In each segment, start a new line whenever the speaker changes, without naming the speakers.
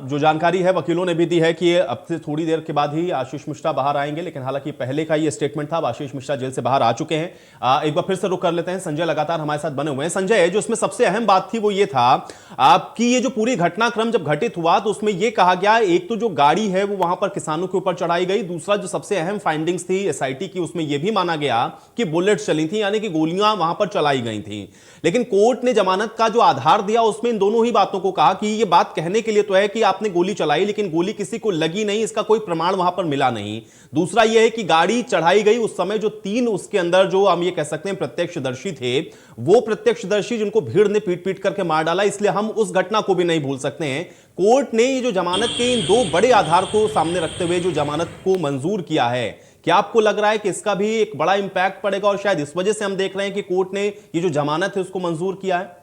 जो जानकारी है वकीलों ने भी दी है कि अब से थोड़ी देर के बाद ही आशीष मिश्रा बाहर आएंगे, लेकिन हालांकि पहले का ये स्टेटमेंट था। अब आशीष मिश्रा जेल से बाहर आ चुके हैं। एक बार फिर से रुक कर लेते हैं। संजय लगातार हमारे साथ बने हुए हैं। संजय, जो इसमें सबसे अहम बात थी वो ये था आपकी, ये जो पूरी घटनाक्रम जब घटित हुआ तो उसमें ये कहा गया, एक तो जो गाड़ी है वो वहां पर किसानों के ऊपर चढ़ाई गई, दूसरा जो सबसे अहम फाइंडिंग्स थी एसआईटी की उसमें यह भी माना गया कि बुलेट्स चली थी, यानी कि गोलियां वहां पर चलाई गई थी। लेकिन कोर्ट ने जमानत का जो आधार दिया उसमें इन दोनों ही बातों को कहा कि ये बात कहने के लिए तो है कि आपने गोली चलाई, लेकिन गोली किसी को लगी नहीं, इसका कोई प्रमाण वहां पर मिला नहीं। दूसरा यह है कि गाड़ी चढ़ाई गई उस समय जो तीन उसके अंदर जो हम ये कह सकते हैं प्रत्यक्षदर्शी थे, वो प्रत्यक्षदर्शी जिनको भीड़ ने पीट पीट करके मार डाला, इसलिए हम उस घटना को भी नहीं भूल सकते हैं। कोर्ट ने ये जो जमानत के इन दो बड़े आधार को सामने रखते हुए जो जमानत को मंजूर किया है, क्या आपको लग रहा है कि इसका भी एक बड़ा इंपैक्ट पड़ेगा और शायद इस वजह से हम देख रहे हैं कि कोर्ट ने ये जो जमानत है उसको मंजूर किया है?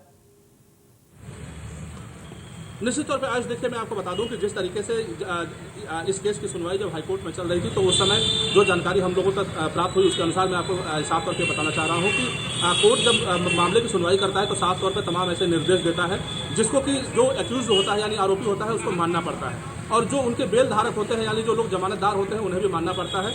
निश्चित तौर पे आज देखिए, मैं आपको बता दूं कि जिस तरीके से इस केस की सुनवाई जब हाईकोर्ट में चल रही थी तो उस समय जो जानकारी हम लोगों तक प्राप्त हुई उसके अनुसार मैं आपको साफ तौर पे बताना चाह रहा हूं कि कोर्ट जब मामले की सुनवाई करता है तो साफ तौर पे तमाम ऐसे निर्देश देता है जिसको कि जो एक्यूज होता है यानी आरोपी होता है उसको मानना पड़ता है, और जो उनके बेल धारक होते हैं यानी जो लोग जमानतदार होते हैं उन्हें भी मानना पड़ता है।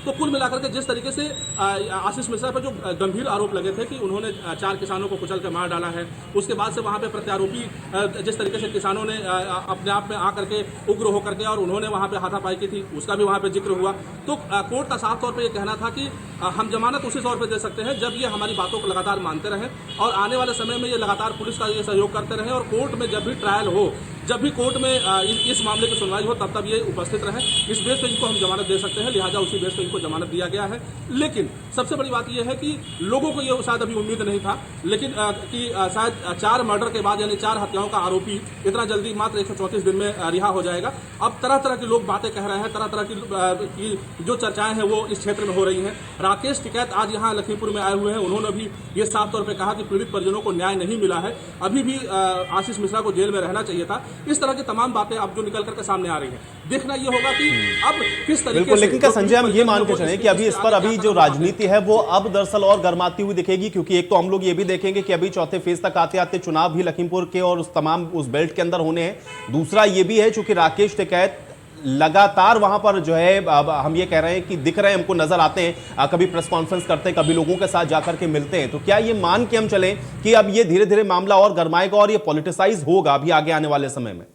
तो कुल मिलाकर के जिस तरीके से आशीष मिश्रा पर जो गंभीर आरोप लगे थे कि उन्होंने 4 किसानों को कुचल कर मार डाला है, उसके बाद से वहां पे प्रत्यारोपी जिस तरीके से किसानों ने अपने आप में आकर के उग्र होकर के और उन्होंने वहां पे हाथापाई की थी, उसका भी वहां पे जिक्र हुआ। तो कोर्ट का साफ तौर पर यह कहना था कि हम जमानत उसी तौर पर दे सकते हैं जब ये हमारी बातों को लगातार मानते रहें और आने वाले समय में ये लगातार पुलिस का ये सहयोग करते रहें, और कोर्ट में जब भी ट्रायल हो, जब भी कोर्ट में इस मामले की सुनवाई हो, तब ये उपस्थित रहे। इस बेस पे इनको हम जमानत दे सकते हैं, लिहाजा उसी बेस पे इनको जमानत दिया गया है। लेकिन सबसे बड़ी बात यह है कि लोगों को ये शायद अभी उम्मीद नहीं था, लेकिन कि शायद 4 मर्डर के बाद यानी 4 हत्याओं का आरोपी इतना जल्दी मात्र 134 दिन में रिहा हो जाएगा। अब तरह तरह के लोग बातें कह रहे हैं, तरह तरह की जो चर्चाएं हैं वो इस क्षेत्र में हो रही हैं। राकेश टिकैत आज यहाँ लखीमपुर में आए हुए हैं, उन्होंने भी ये साफ तौर पर कहा कि पीड़ित परिजनों को न्याय नहीं मिला है, अभी भी आशीष मिश्रा को जेल में रहना चाहिए था। इस तरह की तमाम बातें अब जो निकल करके सामने आ रही हैं, देखना यह होगा कि अब किस तरीके से।
लेकिन क्या संजय, हम ये मान के चलें कि अभी इस पर अभी जो राजनीति है वो अब दरअसल और गर्माती हुई दिखेगी, क्योंकि एक तो हम लोग ये भी देखेंगे कि अभी चौथे फेज तक आते आते चुनाव भी लखीमपुर के और उस बेल्ट के अंदर होने हैं। दूसरा ये भी है चूंकि राकेश टिकैत लगातार वहां पर जो है, अब हम ये कह रहे हैं कि दिख रहे हैं, हमको नजर आते हैं, कभी प्रेस कॉन्फ्रेंस करते हैं, कभी लोगों के साथ जाकर के मिलते हैं। तो क्या ये मान के हम चलें कि अब ये धीरे धीरे मामला और गरमाएगा और ये पॉलिटिसाइज होगा अभी आगे आने वाले समय में?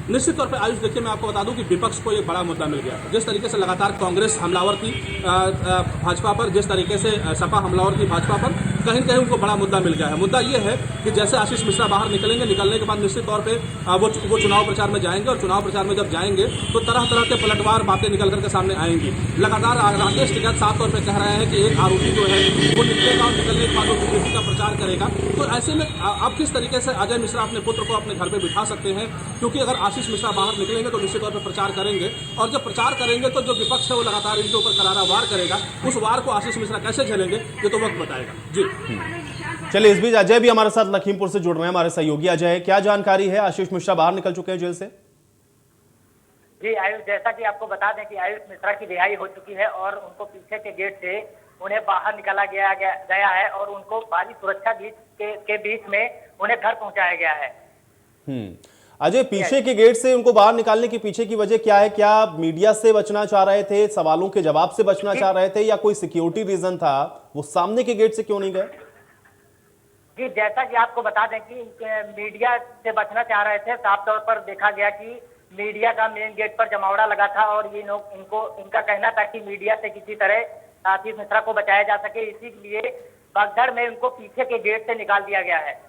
निश्चित तौर पे आयुष, देखिए मैं आपको बता दूं कि विपक्ष को एक बड़ा मुद्दा मिल गया। जिस तरीके से लगातार कांग्रेस हमलावर थी भाजपा पर, जिस तरीके से सपा हमलावर थी भाजपा पर, कहीं न कहीं उनको बड़ा मुद्दा मिल गया है। मुद्दा ये है कि जैसे आशीष मिश्रा बाहर निकलेंगे, निकलने के बाद निश्चित तौर पे वो चुनाव प्रचार में जाएंगे, और चुनाव प्रचार में जब जाएंगे तो तरह तरह के पलटवार बातें निकल करके सामने आएंगी। लगातार राकेश टिकैत साफ तौर पर कह रहे हैं कि एक आरोपी जो है वो निकलेगा और निकलने के बाद वो बीजेपी का प्रचार करेगा। तो ऐसे में अब किस तरीके से अजय मिश्रा अपने पुत्र को अपने घर पर बिठा सकते हैं, क्योंकि अगर आशीष मिश्रा बाहर निकलेंगे तो निश्चित तौर पर प्रचार करेंगे, और जब प्रचार करेंगे तो जो विपक्ष है वो लगातार इनके ऊपर करारा वार करेगा। उस वार को आशीष मिश्रा कैसे झेलेंगे ये तो वक्त बताएगा। जी
चलिए, इस बीच अजय भी हमारे साथ लखीमपुर से जुड़ रहे हैं, हमारे सहयोगी अजय, क्या जानकारी है? आशीष मिश्रा बाहर निकल चुके हैं जेल से?
जी आयुष, जैसा कि आपको बता दें कि आयुष मिश्रा की रिहाई हो चुकी है और उनको पीछे के गेट से उन्हें बाहर निकाला गया है और उनको भारी सुरक्षा के बीच में उन्हें घर पहुंचाया गया है।
अजय, पीछे के गेट से उनको बाहर निकालने के पीछे की वजह क्या है? क्या मीडिया से बचना चाह रहे थे, सवालों के जवाब से बचना चाह रहे थे, या कोई सिक्योरिटी रीजन था? वो सामने के गेट से क्यों नहीं गए?
जी, जैसा कि आपको बता दें कि मीडिया से बचना चाह रहे थे। साफ तौर पर देखा गया कि मीडिया का मेन गेट पर जमावड़ा लगा था और ये लोग इनका कहना था कि मीडिया से किसी तरह आशीष मिश्रा को बचाया जा सके, इसीलिए भगदड़ में उनको पीछे के गेट से निकाल दिया गया है।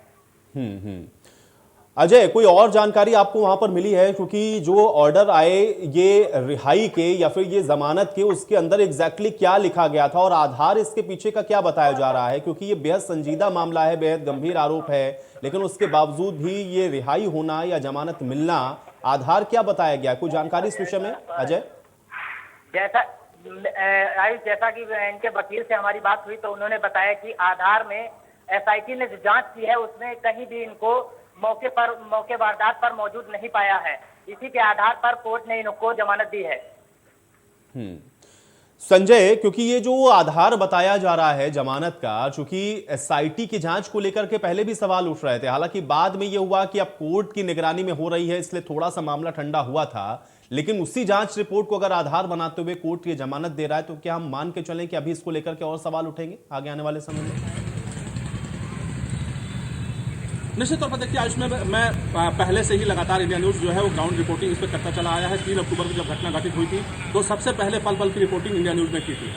अजय, कोई और जानकारी आपको वहां पर मिली है? क्योंकि जो ऑर्डर आए ये रिहाई के या फिर ये जमानत के, उसके अंदर एग्जैक्टली क्या लिखा गया था और आधार इसके पीछे का क्या बताया जा रहा है? क्योंकि ये बेहद संजीदा मामला है, बेहद गंभीर आरोप है, लेकिन उसके बावजूद भी ये रिहाई होना या जमानत मिलना, आधार क्या बताया गया? कोई जानकारी इस विषय में अजय?
जैसा कि इनके वकील से हमारी बात हुई तो उन्होंने बताया कि आधार में एसआईटी ने जो जांच की है उसमें कहीं भी इनको मौके वारदात पर मौजूद नहीं पाया है। इसी के आधार पर कोर्ट ने इनको जमानत दी है।
संजय, क्योंकि ये जो आधार बताया जा रहा है जमानत का, चूंकि एसआईटी की जांच को लेकर के पहले भी सवाल उठ रहे थे, हालांकि बाद में ये हुआ कि अब कोर्ट की निगरानी में हो रही है, इसलिए थोड़ा सा मामला ठंडा हुआ था। लेकिन उसी जांच रिपोर्ट को अगर आधार बनाते हुए कोर्ट ये जमानत दे रहा है, तो क्या हम मान के चलें कि अभी इसको लेकर के और सवाल उठेंगे आगे आने वाले समय में?
निश्चित तौर पर देखिए, आज मैं पहले से ही लगातार इंडिया न्यूज़ जो है वो ग्राउंड रिपोर्टिंग इस पर करता चला आया है। 3 अक्टूबर को जब घटना घटित हुई थी तो सबसे पहले पल पल की रिपोर्टिंग इंडिया न्यूज़ ने की थी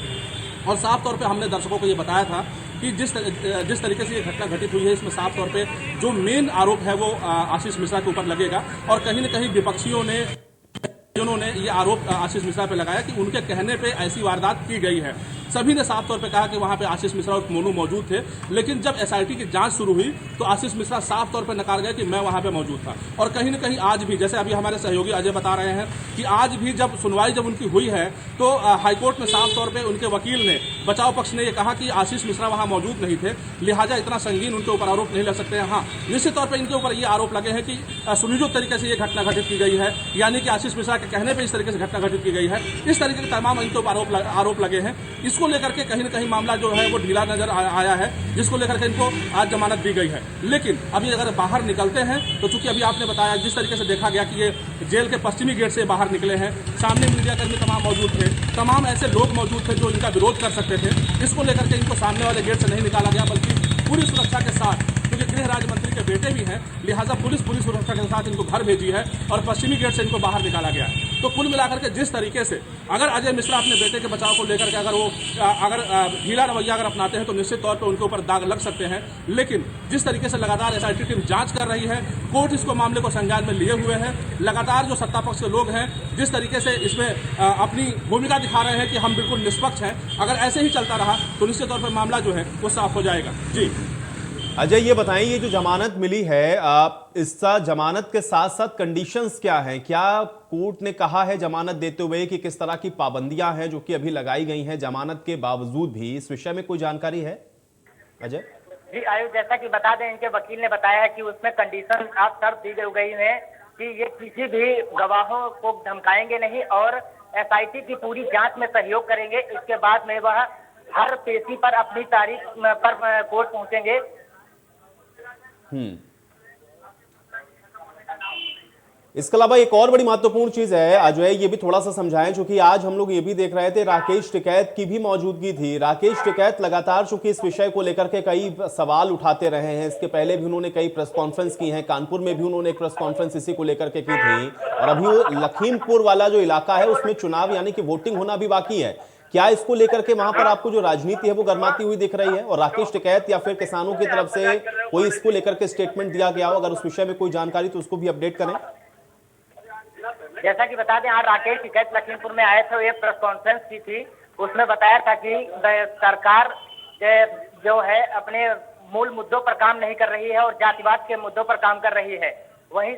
और साफ तौर पे हमने दर्शकों को ये बताया था कि जिस तरीके से ये घटना घटित हुई है, इसमें साफ तौर पे जो मेन आरोप है वो आशीष मिश्रा के ऊपर लगेगा। और कहीं न कहीं विपक्षियों ने उन्होंने ये आरोप आशीष मिश्रा पे लगाया कि उनके कहने पे ऐसी वारदात की गई है। सभी ने साफ तौर पे कहा कि वहां पे आशीष मिश्रा और मोनू मौजूद थे, लेकिन जब एसआईटी की जांच शुरू हुई तो आशीष मिश्रा साफ तौर पे नकार गए कि मैं वहां पे मौजूद था। और कहीं न कहीं आज भी, जैसे अभी हमारे सहयोगी अजय बता रहे हैं कि आज भी जब सुनवाई जब उनकी हुई है तो हाईकोर्ट में साफ तौर पर उनके वकील ने, बचाव पक्ष ने, यह कहा कि आशीष मिश्रा वहां मौजूद नहीं थे, लिहाजा इतना संगीन उनके ऊपर आरोप नहीं लग सकते हैं। हाँ, निश्चित तौर पर इनके ऊपर ये आरोप लगे हैं कि सुनियोजित तरीके से ये घटना घटित की गई है, यानी कि आशीष मिश्रा के कहने पर इस तरीके से घटना घटित की गई है। इस तरीके के तमाम इनके ऊपर आरोप लगे हैं। इसको लेकर के कहीं न कहीं मामला जो है वो ढीला नजर आया है, जिसको लेकर के इनको आज जमानत दी गई है। लेकिन अभी अगर बाहर निकलते हैं तो चूंकि अभी आपने बताया जिस तरीके से देखा गया कि ये जेल के पश्चिमी गेट से बाहर निकले हैं, सामने मीडियाकर्मी तमाम मौजूद थे, तमाम ऐसे लोग मौजूद थे जो इनका विरोध कर सकते थे। इसको लेकर के इनको सामने वाले गेट से नहीं निकाला गया, बल्कि पूरी सुरक्षा के साथ, क्योंकि गृह राज्य मंत्री के बेटे भी हैं, लिहाजा पुलिस पूरी सुरक्षा के साथ इनको घर भेजी है और पश्चिमी गेट से इनको बाहर निकाला गया है। तो कुल मिलाकर के जिस तरीके से अगर अजय मिश्रा अपने बेटे के बचाव को लेकर के अगर ढीला रवैया अगर अपनाते हैं तो निश्चित तौर पर उनके ऊपर दाग लग सकते हैं। लेकिन जिस तरीके से लगातार एसआईटी टीम जांच कर रही है, कोर्ट इसको मामले को संज्ञान में लिए हुए है, लगातार जो सत्ता पक्ष के लोग हैं जिस तरीके से इसमें अपनी भूमिका दिखा रहे हैं कि हम बिल्कुल निष्पक्ष हैं, अगर ऐसे ही चलता रहा तो निश्चित तौर पर मामला जो है वो साफ हो जाएगा। जी
अजय, ये बताएं, ये जो जमानत मिली है, इस जमानत के साथ साथ कंडीशंस क्या हैं? क्या कोर्ट ने कहा है जमानत देते हुए कि किस तरह की पाबंदियां हैं जो कि अभी लगाई गई हैं जमानत के बावजूद भी? इस विषय में कोई जानकारी है अजय?
जी आयुष, जैसा कि बता दें, इनके वकील ने बताया है कि उसमें कंडीशन आप शर्त दी गई है कि ये किसी भी गवाहों को धमकाएंगे नहीं और एसआईटी की पूरी जांच में सहयोग करेंगे। इसके बाद में वह हर पेशी पर अपनी तारीख पर कोर्ट पहुंचेंगे।
इसके अलावा एक और बड़ी महत्वपूर्ण चीज है अजय, ये भी थोड़ा सा समझाएं, क्योंकि आज हम लोग ये भी देख रहे थे राकेश टिकैत की भी मौजूदगी थी। राकेश टिकैत लगातार चूंकि इस विषय को लेकर के कई सवाल उठाते रहे हैं, इसके पहले भी उन्होंने कई प्रेस कॉन्फ्रेंस की हैं, कानपुर में भी उन्होंने एक प्रेस कॉन्फ्रेंस इसी को लेकर के की थी, और अभी वो लखीमपुर वाला जो इलाका है उसमें चुनाव यानी कि वोटिंग होना भी बाकी है। क्या इसको लेकर के वहां पर आपको जो राजनीति है वो गर्माती हुई दिख रही है? और राकेश टिकैत या फिर किसानों की तरफ से कोई इसको लेकर के स्टेटमेंट दिया गया हो, अगर उस विषय में कोई जानकारी तो उसको भी अपडेट करें।
जैसा कि बता दें, राकेश टिकैत लखीमपुर में आए थे, ये प्रेस कॉन्फ्रेंस की थी, उसमें बताया था कि सरकार जो है अपने मूल मुद्दों पर काम नहीं कर रही है और जातिवाद के मुद्दों पर काम कर रही है। वहीं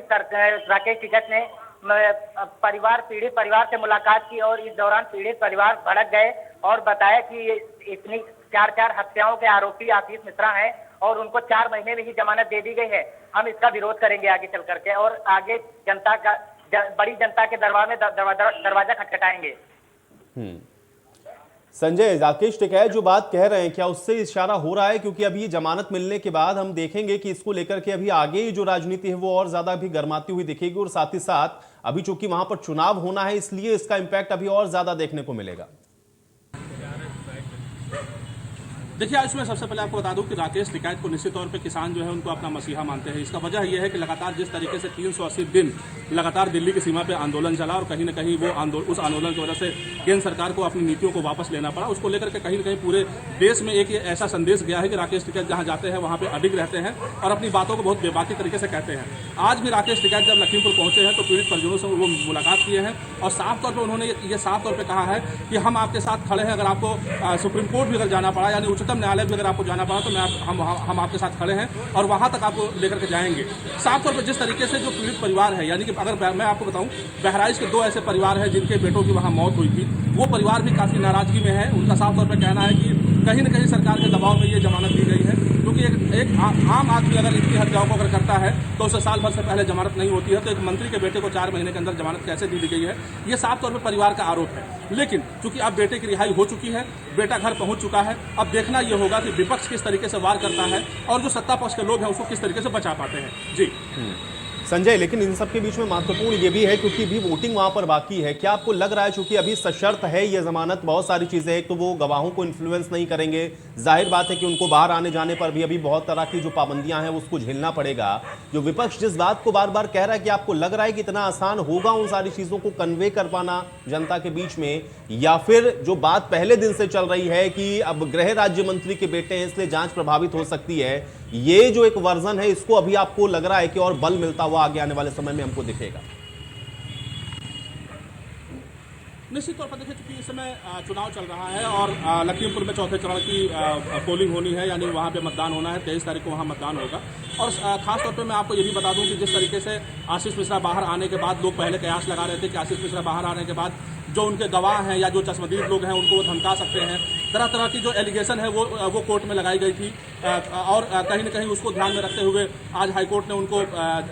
राकेश टिकैत ने पीड़ित परिवार से मुलाकात की और इस दौरान पीड़ित परिवार भड़क गए और बताया कि इतनी 4 हत्याओं के आरोपी आशीष मिश्रा हैं और उनको 4 महीने में ही जमानत दे दी गई है। हम इसका विरोध करेंगे आगे चल करके और आगे बड़ी जनता के दरबार में दरवाजा खटखटाएंगे।
संजय, राकेश टिकैत जो बात कह रहे हैं, क्या उससे इशारा हो रहा है? क्योंकि अभी जमानत मिलने के बाद हम देखेंगे कि इसको लेकर के अभी आगे जो राजनीति है वो और ज्यादा भी गर्माती हुई दिखेगी, और साथ ही साथ अभी चूंकि वहां पर चुनाव होना है इसलिए इसका इंपैक्ट अभी और ज्यादा देखने को मिलेगा।
देखिए, आज मैं सबसे पहले आपको बता दूं कि राकेश टिकैत को निश्चित तौर पे किसान जो है उनको अपना मसीहा मानते हैं। इसका वजह यह है कि लगातार जिस तरीके से 380 दिन लगातार दिल्ली की सीमा पे आंदोलन चला और कहीं न कहीं वो उस आंदोलन की वजह से केंद्र सरकार को अपनी नीतियों को वापस लेना पड़ा। उसको लेकर के कहीं न कहीं पूरे देश में एक ऐसा संदेश गया है कि राकेश टिकैत जहाँ जाते हैं वहाँ पर अडिग रहते हैं और अपनी बातों को बहुत बेबाकी तरीके से कहते हैं। आज भी राकेश टिकैत जब लखीमपुर पहुंचे हैं तो पीड़ित परिजनों से वो मुलाकात किए हैं और साफ तौर पर उन्होंने ये साफ तौर पर कहा है कि हम आपके साथ खड़े हैं। अगर आपको सुप्रीम कोर्ट भी अगर जाना पड़ा, यानी उच्चतम न्यायालय भी अगर आपको जाना पड़ा, तो हम आपके साथ खड़े हैं और वहां तक आपको लेकर के जाएंगे। साफ तौर पर जिस तरीके से जो पीड़ित परिवार है, यानी कि अगर मैं आपको बताऊं, बहराइच के 2 ऐसे परिवार हैं जिनके बेटों की वहां मौत हुई थी, वो परिवार भी काफी नाराजगी में है। उनका साफ तौर पर कहना है कि कहीं न कहीं सरकार के दबाव में ये जमानत दी गई है, क्योंकि एक एक आम आदमी अगर इतनी हत्याओं को अगर करता है तो उसे साल भर से पहले जमानत नहीं होती है, तो एक मंत्री के बेटे को 4 महीने के अंदर जमानत कैसे दी गई है, ये साफ तौर पर परिवार का आरोप है। लेकिन चूंकि अब बेटे की रिहाई हो चुकी है, बेटा घर पहुंच चुका है, अब देखना यह होगा कि विपक्ष किस तरीके से वार करता है और जो सत्ता पक्ष के लोग हैं उसको किस तरीके से बचा पाते हैं। जी
संजय, लेकिन इन सब के बीच में महत्वपूर्ण ये भी है क्योंकि भी वोटिंग वहां पर बाकी है। क्या आपको लग रहा है, चूंकि अभी सशर्त है ये जमानत, बहुत सारी चीजें हैं, तो वो गवाहों को इन्फ्लुएंस नहीं करेंगे, जाहिर बात है कि उनको बाहर आने जाने पर भी अभी बहुत तरह की जो पाबंदियां हैं उसको झेलना पड़ेगा। जो विपक्ष जिस बात को बार बार कह रहा है, कि आपको लग रहा है कि इतना आसान होगा उन सारी चीजों को कन्वे कर पाना जनता के बीच में, या फिर जो बात पहले दिन से चल रही है कि अब गृह राज्य मंत्री के बेटे हैं इसलिए जांच प्रभावित हो सकती है, ये जो एक वर्जन है इसको अभी आपको लग रहा है कि और बल मिलता हुआ आगे आने वाले समय में हमको दिखेगा?
निश्चित तौर पर देखिए, चूंकि इस समय चुनाव चल रहा है और लखीमपुर में चौथे चरण की पोलिंग होनी है, यानी वहाँ पे मतदान होना है। 23 तारीख को वहाँ मतदान होगा। और खास तौर पे मैं आपको ये भी बता दूं कि जिस तरीके से आशीष मिश्रा बाहर आने के बाद लोग पहले कयास लगा रहे थे कि आशीष मिश्रा बाहर आने के बाद जो उनके गवाह हैं या जो चश्मदीद लोग हैं उनको वो धमका सकते हैं, तरह तरह की जो एलिगेशन है वो कोर्ट में लगाई गई थी। और कहीं न कहीं उसको ध्यान में रखते हुए आज हाईकोर्ट ने उनको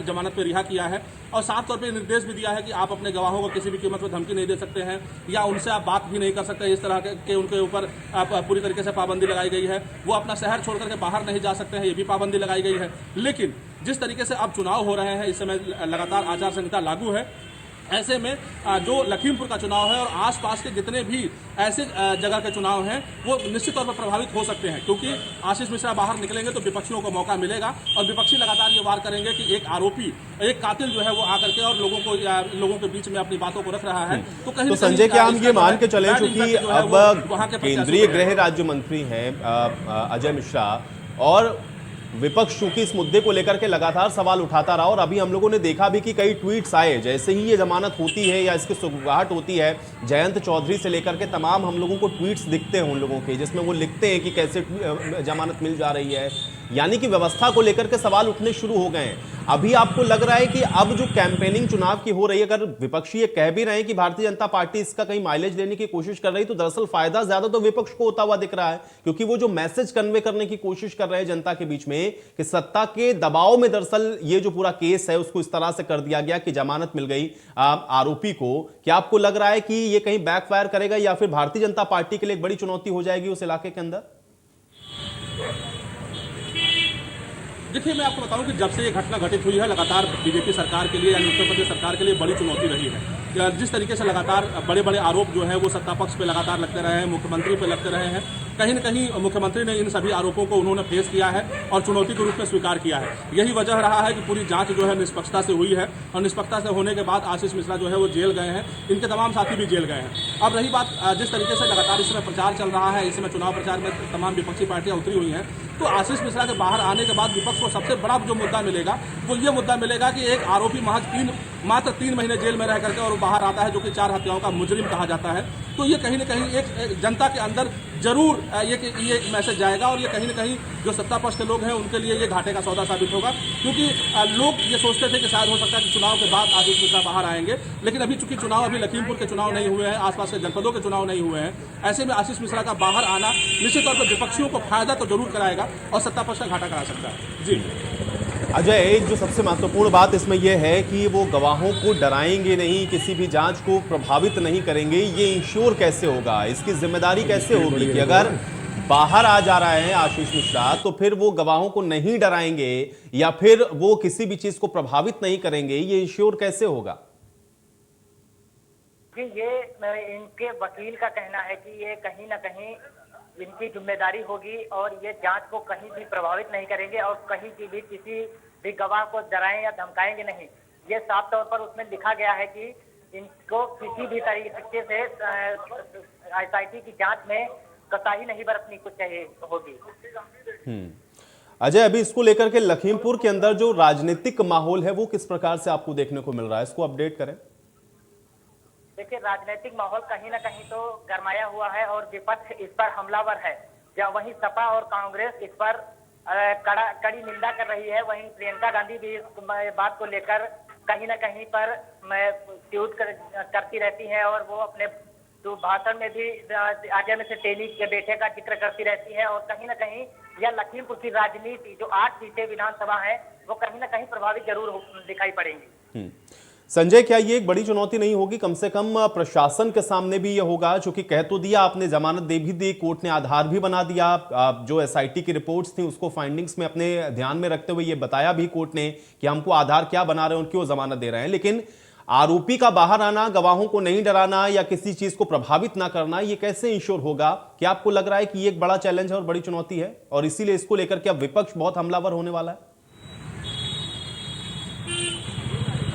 जमानत पर रिहा किया है और साफ तौर पे निर्देश भी दिया है कि आप अपने गवाहों को किसी भी कीमत पर धमकी नहीं दे सकते हैं या उनसे आप बात भी नहीं कर सकते। इस तरह के उनके ऊपर पूरी तरीके से पाबंदी लगाई गई है। वो अपना शहर छोड़ करके बाहर नहीं जा सकते हैं, ये भी पाबंदी लगाई गई है। लेकिन जिस तरीके से अब चुनाव हो रहे हैं, इस समय लगातार आचार संहिता लागू है, ऐसे में जो लखीमपुर का चुनाव है और आसपास के जितने भी ऐसे जगह के चुनाव हैं वो निश्चित तौर पर प्रभावित हो सकते हैं, क्योंकि आशीष मिश्रा बाहर निकलेंगे तो विपक्षियों को मौका मिलेगा और विपक्षी लगातार ये वार करेंगे कि एक आरोपी, एक कातिल जो है वो आकर के और लोगों के बीच में अपनी बातों को रख रहा है। तो कहीं
संजय, क्या हम ये मान के चलें, क्योंकि अब केंद्रीय गृह राज्य मंत्री हैं अजय मिश्रा और विपक्ष चूंकि इस मुद्दे को लेकर के लगातार सवाल उठाता रहा और अभी हम लोगों ने देखा भी कि कई ट्वीट्स आए जैसे ही ये जमानत होती है या इसकी सुगबुगाहट होती है, जयंत चौधरी से लेकर के तमाम हम लोगों को ट्वीट्स दिखते हैं उन लोगों के, जिसमें वो लिखते हैं कि कैसे जमानत मिल जा रही है, यानी कि व्यवस्था को लेकर के सवाल उठने शुरू हो गए हैं। अभी आपको लग रहा है कि अब जो कैंपेनिंग चुनाव की हो रही है, अगर विपक्षी ये कह भी रहे हैं कि भारतीय जनता पार्टी इसका कहीं माइलेज लेने की कोशिश कर रही, तो दरअसल फायदा ज्यादा तो विपक्ष को होता हुआ दिख रहा है, क्योंकि वो जो मैसेज कन्वे करने की कोशिश कर रहे हैं जनता के बीच में कि सत्ता के दबाव में दरअसल ये जो पूरा केस है उसको इस तरह से कर दिया गया कि जमानत मिल गई आरोपी को। क्या आपको लग रहा है कि ये कहीं बैकफायर करेगा या फिर भारतीय जनता पार्टी के लिए एक बड़ी चुनौती हो जाएगी उस इलाके के अंदर?
देखिए, मैं आपको बताऊं कि जब से ये घटना घटित हुई है, लगातार बीजेपी सरकार के लिए यानी उत्तर प्रदेश सरकार के लिए बड़ी चुनौती रही है। जिस तरीके से लगातार बड़े बड़े आरोप जो है वो सत्ता पक्ष पे लगातार लगते रहे हैं, मुख्यमंत्री पे लगते रहे हैं, कहीं न कहीं मुख्यमंत्री ने इन सभी आरोपों को उन्होंने फेस किया है और चुनौती के रूप में स्वीकार किया है। यही वजह रहा है कि पूरी जांच जो है निष्पक्षता से हुई है और निष्पक्षता से होने के बाद आशीष मिश्रा जो है वो जेल गए हैं, इनके तमाम साथी भी जेल गए हैं। अब रही बात जिस तरीके से लगातार इस समय प्रचार चल रहा है, इस समय चुनाव प्रचार में तमाम विपक्षी पार्टियां उतरी हुई हैं, तो आशीष मिश्रा के बाहर आने के बाद विपक्ष को सबसे बड़ा जो मुद्दा मिलेगा वो ये मुद्दा मिलेगा कि एक आरोपी मात्र 3 महीने जेल में रह करके और बाहर आता है, जो कि 4 हत्याओं का मुजरिम कहा जाता है। तो ये कहीं न कहीं एक जनता के अंदर जरूर ये मैसेज जाएगा और ये कहीं न कहीं जो सत्ता पक्ष के लोग हैं उनके लिए ये घाटे का सौदा साबित होगा, क्योंकि लोग ये सोचते थे कि शायद हो सकता है कि चुनाव के बाद आशीष मिश्रा बाहर आएंगे, लेकिन अभी चूंकि चुनाव अभी लखीमपुर के चुनाव नहीं हुए हैं, आसपास के जनपदों के चुनाव नहीं हुए हैं, ऐसे में आशीष मिश्रा का बाहर आना निश्चित तौर पर विपक्षियों को फायदा तो जरूर कराएगा और सत्ता पक्ष का घाटा करा सकता है। जी
अजय, एक जो सबसे महत्वपूर्ण बात इसमें यह है कि वो गवाहों को डराएंगे नहीं, किसी भी जांच को प्रभावित नहीं करेंगे। ये इंश्योर कैसे होगा, इसकी जिम्मेदारी कैसे होगी कि अगर बाहर आ जा रहा है आशीष मिश्रा तो फिर वो गवाहों को नहीं डराएंगे या फिर वो किसी भी चीज को प्रभावित नहीं करेंगे, ये इंश्योर कैसे होगा?
ये इनके वकील का कहना है कि ये कहीं ना कहीं इनकी जिम्मेदारी होगी और ये जांच को कहीं भी प्रभावित नहीं करेंगे और कहीं की भी किसी भी गवाह को डराएं या धमकाएंगे नहीं। ये साफ तौर पर उसमें लिखा गया है कि इनको किसी भी तरीके से एसआईटी की जांच में कोताही नहीं बरतनी कुछ चाहिए होगी।
अजय, अभी इसको लेकर के लखीमपुर के अंदर जो राजनीतिक माहौल है वो किस प्रकार से आपको देखने को मिल रहा है, इसको अपडेट करें।
देखिए, राजनीतिक माहौल कहीं ना कहीं तो गरमाया हुआ है और विपक्ष इस पर हमलावर है, जब वहीं सपा और कांग्रेस इस पर कड़ी निंदा कर रही है। वहीं प्रियंका गांधी भी इस बात को लेकर कहीं ना कहीं पर ट्वीट करती रहती हैं और वो अपने तो भाषण में भी अजय मिश्रा टेनी के बेटे का जिक्र करती रहती है और कहीं ना कहीं यह लखीमपुर की राजनीति जो 8 सीटें विधानसभा है वो कहीं ना कहीं प्रभावित जरूर दिखाई पड़ेंगी।
संजय, क्या ये एक बड़ी चुनौती नहीं होगी कम से कम प्रशासन के सामने भी ये होगा, क्योंकि कह तो दिया आपने, जमानत दे भी दी, कोर्ट ने आधार भी बना दिया, जो एसआईटी की रिपोर्ट्स थी उसको फाइंडिंग्स में अपने ध्यान में रखते हुए ये बताया भी कोर्ट ने कि हमको आधार क्या बना रहे हैं और क्यों जमानत दे रहे हैं, लेकिन आरोपी का बाहर आना, गवाहों को नहीं डराना या किसी चीज को प्रभावित ना करना, ये कैसे इंश्योर होगा? क्या आपको लग रहा है कि ये एक बड़ा चैलेंज है और बड़ी चुनौती है और इसीलिए इसको लेकर क्या विपक्ष बहुत हमलावर होने वाला है?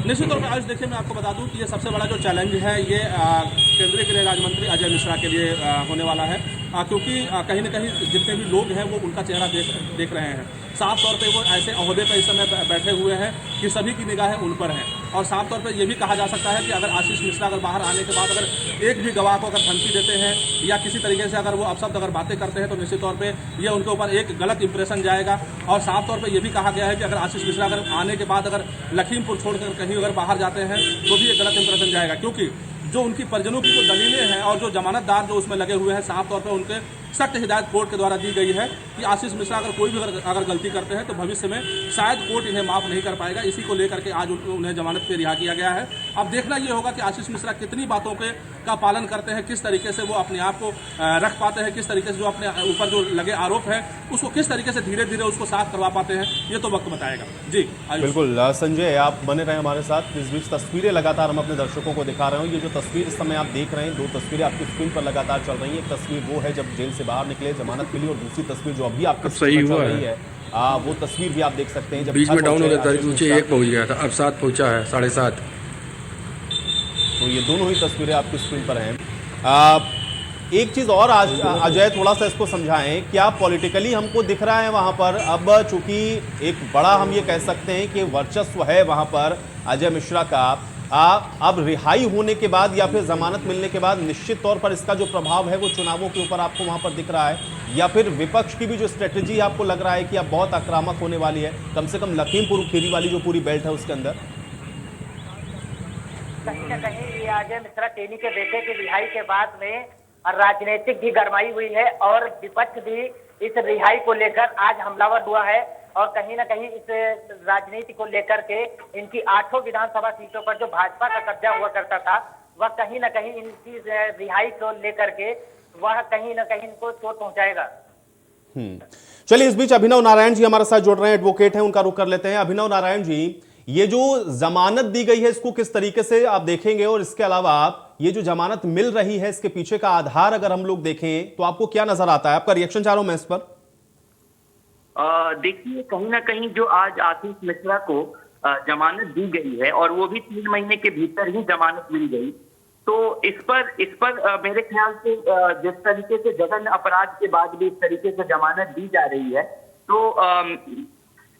निश्चित तौर पर आज देखिए मैं आपको बता दूं कि ये सबसे बड़ा जो चैलेंज है ये केंद्रीय गृह राज्य मंत्री अजय मिश्रा के लिए होने वाला है, क्योंकि कहीं ना कहीं जितने भी लोग हैं वो उनका चेहरा देख रहे हैं। साफ तौर पे वो ऐसे अहदे पर इस समय बैठे हुए हैं कि सभी की निगाहें उन पर हैं और साफ तौर पे ये भी कहा जा सकता है कि अगर आशीष मिश्रा अगर बाहर आने के बाद अगर एक भी गवाह को अगर धमकी देते हैं या किसी तरीके से अगर वो अपशब्द अगर बातें करते हैं तो निश्चित तौर पे ये उनके ऊपर एक गलत इंप्रेशन जाएगा। और साफ तौर पे ये भी कहा गया है कि अगर आशीष मिश्रा अगर आने के बाद अगर लखीमपुर छोड़कर कहीं अगर बाहर जाते हैं तो भी एक गलत इंप्रेशन जाएगा, क्योंकि जो उनकी परिजनों की जो दलीलें हैं और जो जमानतदार जो उसमें लगे हुए हैं, साफ तौर पर उनके सख्त हिदायत कोर्ट के द्वारा दी गई है कि आशीष मिश्रा अगर कोई भी अगर गलती करते हैं तो भविष्य में शायद कोर्ट इन्हें माफ नहीं कर पाएगा। इसी को लेकर के आज उन्हें जमानत पे रिहा किया गया है। अब देखना ये होगा कि आशीष मिश्रा कितनी बातों का पालन करते हैं, किस तरीके से वो अपने आप को रख पाते हैं, किस तरीके से जो अपने ऊपर जो लगे आरोप है उसको किस तरीके से धीरे धीरे उसको साफ करवा पाते हैं, ये तो वक्त बताएगा। जी
बिल्कुल संजय, आप बने रहे हमारे साथ। इस बीच तस्वीरें लगातार हम अपने दर्शकों को दिखा रहे हूँ। ये जो तस्वीर इस समय आप देख रहे हैं, 2 तस्वीरें आपकी स्क्रीन पर लगातार चल रही है। एक तस्वीर वो है जब जेल से बाहर निकले, जमानत मिली, और दूसरी तस्वीर जो अभी आपके
सही
चल
हुआ
रही है वो तस्वीर भी आप देख सकते हैं जब
बीच में डाउन हो गया था, नीचे 1 पहुंच गया था, अब 7 पहुंचा है, 7:30।
तो ये दोनों ही तस्वीरें आपकी स्क्रीन पर हैं। एक चीज और आज अजय थोड़ा सा इसको समझाएं, क्या पॉलिटिकली हमको दिख रहा है वहां पर अब, चूंकि एक बड़ा हम ये कह सकते हैं कि वर्चस्व है वहां पर अजय मिश्रा का, अब रिहाई होने के बाद या फिर जमानत मिलने के बाद निश्चित तौर पर इसका जो प्रभाव है वो चुनावों के ऊपर आपको वहां पर दिख रहा है, या फिर विपक्ष की भी जो स्ट्रेटेजी आपको लग रहा है कि अब बहुत आक्रामक होने वाली है, कम से कम लखीमपुर खीरी वाली जो पूरी बेल्ट है उसके अंदर?
कहीं ना कहीं ये अजय मिश्रा टेनी के बेटे की रिहाई के बाद में राजनीतिक भी गरमाई हुई है और विपक्ष भी इस रिहाई को लेकर आज हमलावर हुआ है और कहीं ना कहीं इस राजनीति को लेकर के इनकी 8 विधानसभा सीटों पर जो भाजपा का कब्जा हुआ करता था वह कहीं ना कहीं इनकी रिहाई को लेकर के वह कहीं ना कहीं इनको चोट पहुंचाएगा।
चलिए, इस बीच अभिनव नारायण जी हमारे साथ जुड़ रहे हैं, एडवोकेट हैं, उनका रुख कर लेते हैं। अभिनव नारायण जी, ये जो जमानत दी गई है इसको किस तरीके से आप देखेंगे, और इसके अलावा ये जो जमानत मिल रही है इसके पीछे का आधार अगर हम लोग देखें तो आपको क्या नजर आता है? आपका रिएक्शन चाह रहा हूं मैं इस पर।
देखिए, कहीं ना कहीं जो आज आशीष मिश्रा को जमानत दी गई है और वो भी 3 महीने के भीतर ही जमानत मिल गई, तो इस पर मेरे ख्याल से जिस तरीके से जघन्य अपराध के बाद भी इस तरीके से जमानत दी जा रही है, तो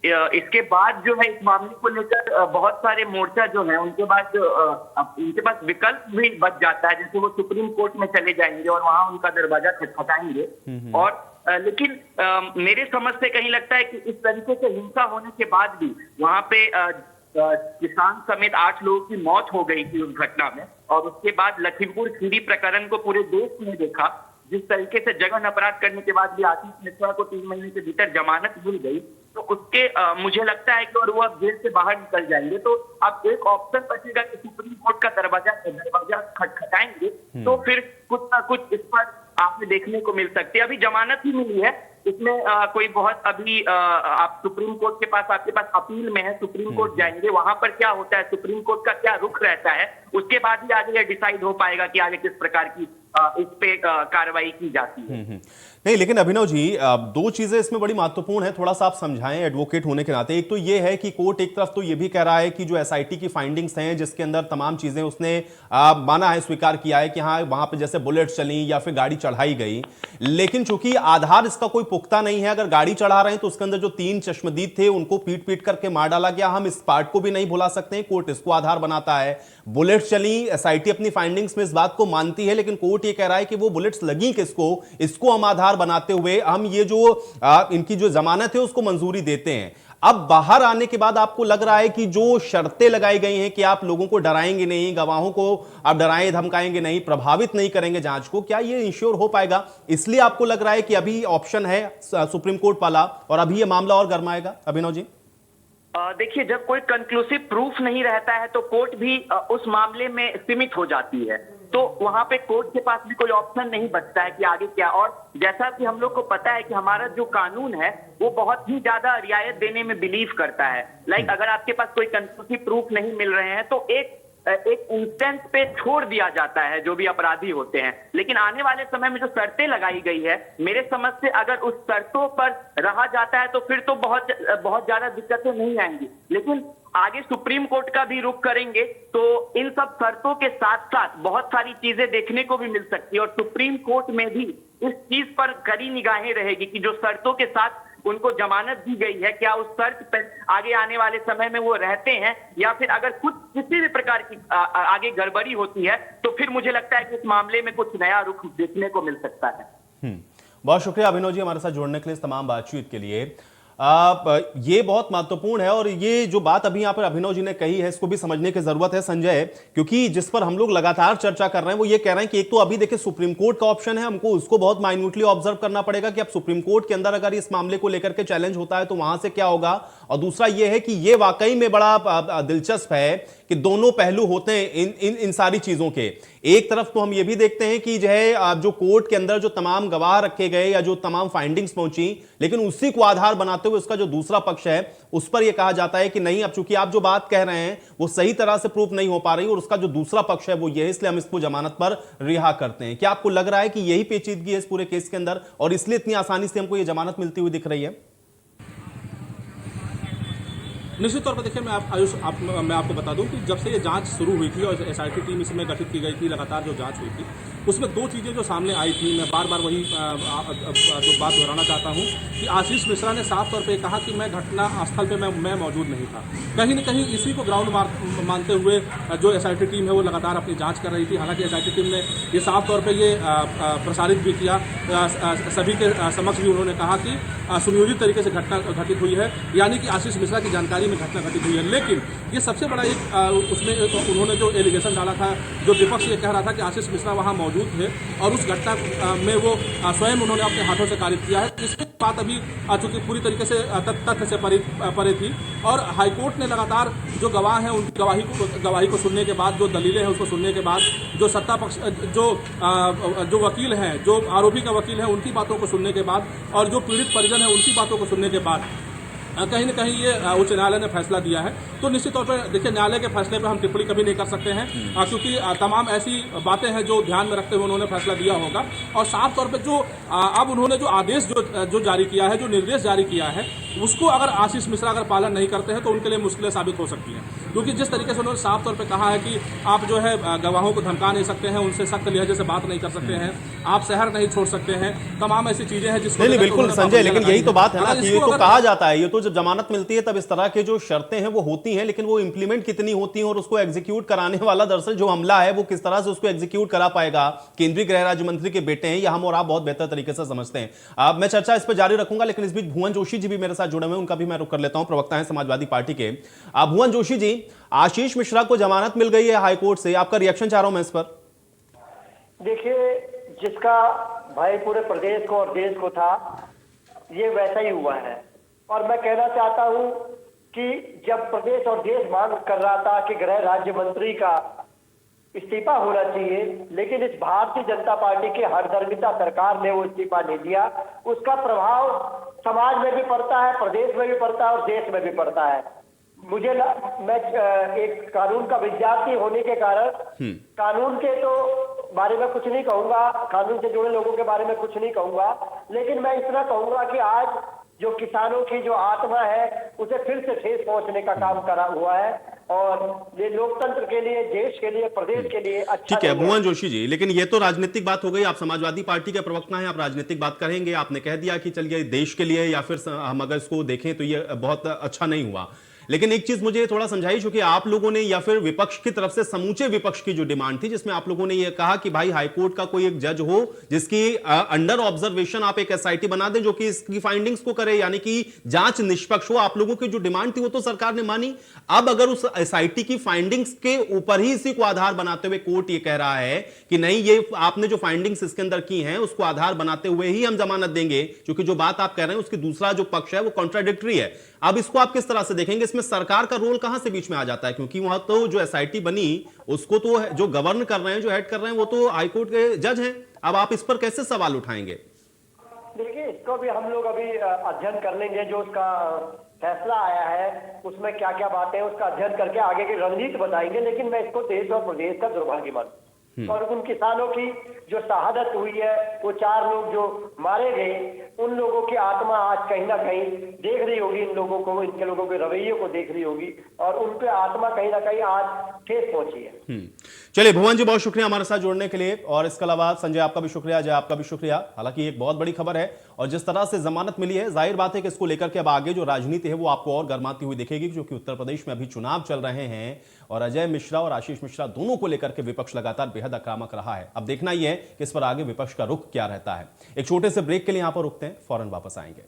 इसके बाद जो है इस मामले को लेकर बहुत सारे मोर्चा जो है उनके पास विकल्प भी बच जाता है। जैसे वो सुप्रीम कोर्ट में चले जाएंगे और वहां उनका दरवाजा खटखटाएंगे, और लेकिन मेरे समझ से कहीं लगता है कि इस तरीके से हिंसा होने के बाद भी वहां पे किसान समेत 8 लोगों की मौत हो गई थी उस घटना में, और उसके बाद लखीमपुर खीरी प्रकरण को पूरे देश ने देखा, जिस तरीके से जघन्य अपराध करने के बाद भी आशीष मिश्रा को 3 महीने के भीतर जमानत मिल गई, तो उसके मुझे लगता है कि और वो अब जेल से बाहर निकल जाएंगे, तो अब एक ऑप्शन बचेगा कि सुप्रीम कोर्ट का दरवाजा खटखटाएंगे, तो फिर कुछ ना कुछ इस पर आपने देखने को मिल सकती है। अभी जमानत ही मिली है, इसमें कोई बहुत अभी आप सुप्रीम कोर्ट के पास, आपके पास अपील में है, सुप्रीम कोर्ट जाएंगे, वहां पर क्या होता है, सुप्रीम कोर्ट का क्या रुख रहता है, उसके बाद ही आगे यह डिसाइड हो पाएगा कि आगे किस प्रकार की इस पे कार्रवाई की जाती है।
नहीं, लेकिन अभिनव जी 2 चीजें इसमें बड़ी महत्वपूर्ण है, थोड़ा सा आप समझाएं एडवोकेट होने के नाते। एक तो ये है कि कोर्ट एक तरफ तो ये भी कह रहा है कि जो एसआईटी की फाइंडिंग्स हैं जिसके अंदर तमाम चीजें उसने माना है, स्वीकार किया है कि हाँ वहां पे जैसे बुलेट चली या फिर गाड़ी चढ़ाई गई, लेकिन चूंकि आधार इसका कोई पुख्ता नहीं है, अगर गाड़ी चढ़ा रहे हैं तो उसके अंदर जो 3 चश्मदीद थे उनको पीट पीट करके मार डाला गया, हम इस पार्ट को भी नहीं भुला सकते हैं, कोर्ट इसको आधार बनाता है। बुलेट चली, एसआईटी अपनी फाइंडिंग्स में इस बात को मानती है, लेकिन कोर्ट कोर्ट ये कह रहा है कि वो बुलेट्स लगी किसको, इसको हम आधार बनाते हुए हम ये जो इनकी जो जमानत है उसको मंजूरी देते हैं। अब बाहर आने के बाद आपको लग रहा है कि जो शर्तें लगाई गई हैं कि आप लोगों को डराएंगे नहीं, गवाहों को आप डराएं धमकाएंगे नहीं, प्रभावित नहीं करेंगे जांच को, क्या ये इंश्योर हो पाएगा? इसलिए आपको लग रहा है कि अभी ऑप्शन है सुप्रीम कोर्ट वाला और अभी ये मामला और गरमाएगा? अभिनव जी,
देखिए, जब कोई कंक्लूसिव प्रूफ नहीं रहता है तो कोर्ट भी उस मामले में सीमित हो जाती है, तो वहां पे कोर्ट के पास भी कोई ऑप्शन नहीं बचता है कि आगे क्या। और जैसा कि हम लोग को पता है कि हमारा जो कानून है वो बहुत ही ज्यादा रियायत देने में बिलीव करता है। अगर आपके पास कोई कंक्लूसिव प्रूफ नहीं मिल रहे हैं तो एक इंस्टेंस पे छोड़ दिया जाता है जो भी अपराधी होते हैं। लेकिन आने वाले समय में जो शर्तें लगाई गई है, मेरे समझ से अगर उस शर्तों पर रहा जाता है तो फिर तो बहुत ज्यादा दिक्कतें नहीं आएंगी। लेकिन आगे सुप्रीम कोर्ट का भी रुख करेंगे तो इन सब शर्तों के साथ साथ बहुत सारी चीजें देखने को भी मिल सकती है, और सुप्रीम कोर्ट में भी इस चीज पर कड़ी निगाहें रहेगी कि जो शर्तों के साथ उनको जमानत दी गई है, क्या उस शर्त पर आगे आने वाले समय में वो रहते हैं, या फिर अगर कुछ किसी भी प्रकार की आगे गड़बड़ी होती है तो फिर मुझे लगता है कि इस मामले में कुछ नया रुख देखने को मिल सकता है।
बहुत शुक्रिया अभिनव जी हमारे साथ जुड़ने के लिए, इस तमाम बातचीत के लिए। ये बहुत महत्वपूर्ण है और ये जो बात अभी यहां पर अभिनव जी ने कही है इसको भी समझने की जरूरत है संजय, क्योंकि जिस पर हम लोग लगातार चर्चा कर रहे हैं वो ये कह रहे हैं कि एक तो अभी देखिए सुप्रीम कोर्ट का ऑप्शन है, हमको उसको बहुत माइन्यूटली ऑब्जर्व करना पड़ेगा कि अब सुप्रीम कोर्ट के अंदर अगर इस मामले को लेकर के चैलेंज होता है तो वहां से क्या होगा, और दूसरा ये है कि ये वाकई में बड़ा दिलचस्प है कि दोनों पहलू होते हैं इन सारी चीजों के। एक तरफ तो हम ये भी देखते हैं कि जो है जो कोर्ट के अंदर जो तमाम गवाह रखे गए या जो तमाम फाइंडिंग्स पहुंची, लेकिन उसी को आधार बनाते हुए उसका जो दूसरा पक्ष है उस पर यह कहा जाता है कि नहीं, अब चूंकि आप जो बात कह रहे हैं वो सही तरह से प्रूफ नहीं हो पा रही और उसका जो दूसरा पक्ष है वो ये है, इसलिए हम इसको जमानत पर रिहा करते हैं। क्या आपको लग रहा है कि यही पेचीदगी है इस पूरे केस के अंदर और इसलिए इतनी आसानी से हमको ये जमानत मिलती हुई दिख रही है?
निश्चित तौर पर देखिए, मैं आपको बता दूं कि जब से ये जांच शुरू हुई थी और एसआईटी टीम इसमें गठित की गई थी, लगातार जो जांच हुई थी उसमें दो चीज़ें जो सामने आई थी, मैं बार बार वही जो बात दोहराना चाहता हूं कि आशीष मिश्रा ने साफ तौर पे कहा कि मैं घटना स्थल पे मैं मौजूद नहीं था। कहीं न कहीं इसी को ग्राउंड मानते हुए जो एसआईटी टीम है वो लगातार अपनी जाँच कर रही थी। हालांकि एसआईटी टीम ने ये साफ तौर पर ये प्रसारित भी किया, सभी के समक्ष भी उन्होंने कहा कि सुनियोजित तरीके से घटना घटित हुई है, यानी कि आशीष मिश्रा की जानकारी में घटना घटित हुई है। लेकिन ये सबसे बड़ा एक उसमें उन्होंने जो एलिगेशन डाला था, जो विपक्ष ये कह रहा था कि आशीष मिश्रा वहाँ मौजूद थे और उस घटना में वो स्वयं उन्होंने अपने हाथों से कारित किया है। इसकी बात अभी चूंकि पूरी तरीके से तथ्य से परे थी और हाईकोर्ट ने लगातार जो गवाह हैं उनकी गवाही को सुनने के बाद, जो दलीलें हैं उसको सुनने के बाद, जो सत्ता पक्ष जो वकील हैं, जो आरोपी का वकील है उनकी बातों को सुनने के बाद और जो पीड़ित परिजन है उनकी बातों को सुनने के बाद कहीं न कहीं ये उच्च न्यायालय ने फैसला दिया है। तो निश्चित तौर पर देखिए, न्यायालय के फैसले पर हम टिप्पणी कभी नहीं कर सकते हैं क्योंकि तमाम ऐसी बातें हैं जो ध्यान में रखते हुए उन्होंने फैसला दिया होगा। और साफ तौर पर जो अब उन्होंने जो आदेश जो जारी किया है, जो निर्देश जारी किया है, उसको अगर आशीष मिश्रा अगर पालन नहीं करते हैं तो उनके लिए मुश्किलें साबित हो सकती हैं, क्योंकि जिस तरीके से उन्होंने साफ तौर पर कहा है कि आप जो है गवाहों को धमका नहीं सकते हैं, उनसे सख्त लहजे से बात नहीं कर सकते हैं, आप शहर नहीं छोड़ सकते हैं, तमाम ऐसी चीजें हैं जिसको
नहीं बिल्कुल संजय, लेकिन यही तो बात है ना कि ये तो कहा जाता है, ये तो जब जमानत मिलती है तब इस तरह के जो शर्तें हैं वो होती हैं, लेकिन वो इंप्लीमेंट कितनी होती हैं और उसको एग्जीक्यूट कराने वाला दरअसल जो अमला है वो किस तरह से उसको एग्जीक्यूट करा पाएगा, केंद्रीय गृह राज्य मंत्री के बेटे हैं, या हम और आप बहुत बेहतर तरीके से समझते हैं। मैं चर्चा इस पर जारी रखूंगा, लेकिन इस बीच भुवन जोशी जी भी मेरे साथ जुड़े हुए, उनका भी मैं रुख कर लेता हूं, प्रवक्ता है समाजवादी पार्टी के। भुवन जोशी जी, आशीष मिश्रा को जमानत मिल गई है हाईकोर्ट से, आपका रिएक्शन चाह रहा हूं मैं इस पर।
देखिए, जिसका भय पूरे प्रदेश को और देश को था, ये वैसा ही हुआ है। और मैं कहना चाहता हूं कि जब प्रदेश और देश मांग कर रहा था कि गृह राज्य मंत्री का इस्तीफा होना चाहिए, लेकिन इस भारतीय जनता पार्टी की हरदर्मिता सरकार ने वो इस्तीफा नहीं दिया, उसका प्रभाव समाज में भी पड़ता है, प्रदेश में भी पड़ता है और देश में भी पड़ता है। मैं एक कानून का विद्यार्थी होने के कारण कानून के तो बारे में कुछ नहीं कहूंगा, कानून से जुड़े लोगों के बारे में कुछ नहीं कहूंगा, लेकिन मैं इतना कहूंगा कि आज जो किसानों की जो आत्मा है उसे फिर से ठेस पहुंचने का काम करा हुआ है और ये लोकतंत्र के लिए, देश के लिए, प्रदेश के लिए अच्छा।
ठीक है भुवन जोशी जी, लेकिन ये तो राजनीतिक बात हो गई, आप समाजवादी पार्टी के प्रवक्ता हैं, आप राजनीतिक बात करेंगे, आपने कह दिया कि चलिए देश के लिए या फिर हम अगर इसको देखें तो ये बहुत अच्छा नहीं हुआ, लेकिन एक चीज मुझे थोड़ा समझाइए, चूंकि आप लोगों ने या फिर विपक्ष की तरफ से समूचे विपक्ष की जो डिमांड थी, जिसमें आप लोगों ने यह कहा कि भाई हाईकोर्ट का कोई एक जज हो जिसकी अंडर ऑब्जर्वेशन आप एक एसआईटी बना दें जो कि इसकी फाइंडिंग्स को करे, यानी कि जांच निष्पक्ष हो। आप लोगों की जो डिमांड थी वो तो सरकार ने मानी। अब अगर उस एसआईटी की फाइंडिंग्स के ऊपर ही इसी को आधार बनाते हुए कोर्ट ये कह रहा है कि नहीं, ये आपने जो फाइंडिंग्स इसके अंदर की हैं उसको आधार बनाते हुए ही हम जमानत देंगे, क्योंकि जो बात आप कह रहे हैं उसकी दूसरा जो पक्ष है वो कॉन्ट्राडिक्टरी है। अब इसको आप किस तरह से देखेंगे? इसमें सरकार का रोल कहां से बीच में आ जाता है? क्योंकि वहां तो जो एसआईटी बनी उसको तो जो गवर्न कर रहे हैं, जो हेड कर रहे हैं, वो तो हाईकोर्ट के जज हैं। अब आप इस पर कैसे सवाल उठाएंगे?
देखिए, इसको भी हम लोग अभी अध्ययन कर लेंगे। जो उसका फैसला आया है उसमें क्या क्या बातें हैं उसका अध्ययन करके आगे की रणनीति बताएंगे। लेकिन मैं इसको देश और प्रदेश का दुर्भाग्य मानता हूं। और उन किसानों की जो शहादत हुई है, वो 4 लोग जो मारे गए, उन लोगों की आत्मा आज कहीं ना कहीं देख रही होगी इन लोगों को, इनके लोगों के रवैये को देख रही होगी, और उन पे आत्मा कहीं ना कहीं आज ठेस पहुंची है।
चलिए भुवन जी, बहुत शुक्रिया हमारे साथ जुड़ने के लिए। और इसके अलावा संजय आपका भी शुक्रिया, जय आपका भी शुक्रिया। हालांकि एक बहुत बड़ी खबर है और जिस तरह से जमानत मिली है, जाहिर बात है कि इसको लेकर के अब आगे जो राजनीति है वो आपको और गर्माती हुई दिखेगी, क्योंकि उत्तर प्रदेश में अभी चुनाव चल रहे हैं और अजय मिश्रा और आशीष मिश्रा दोनों को लेकर के विपक्ष लगातार बेहद आक्रामक रहा है। अब देखना यह है कि इस पर आगे विपक्ष का रुख क्या रहता है। एक छोटे से ब्रेक के लिए यहां पर रुकते हैं, फौरन वापस आएंगे।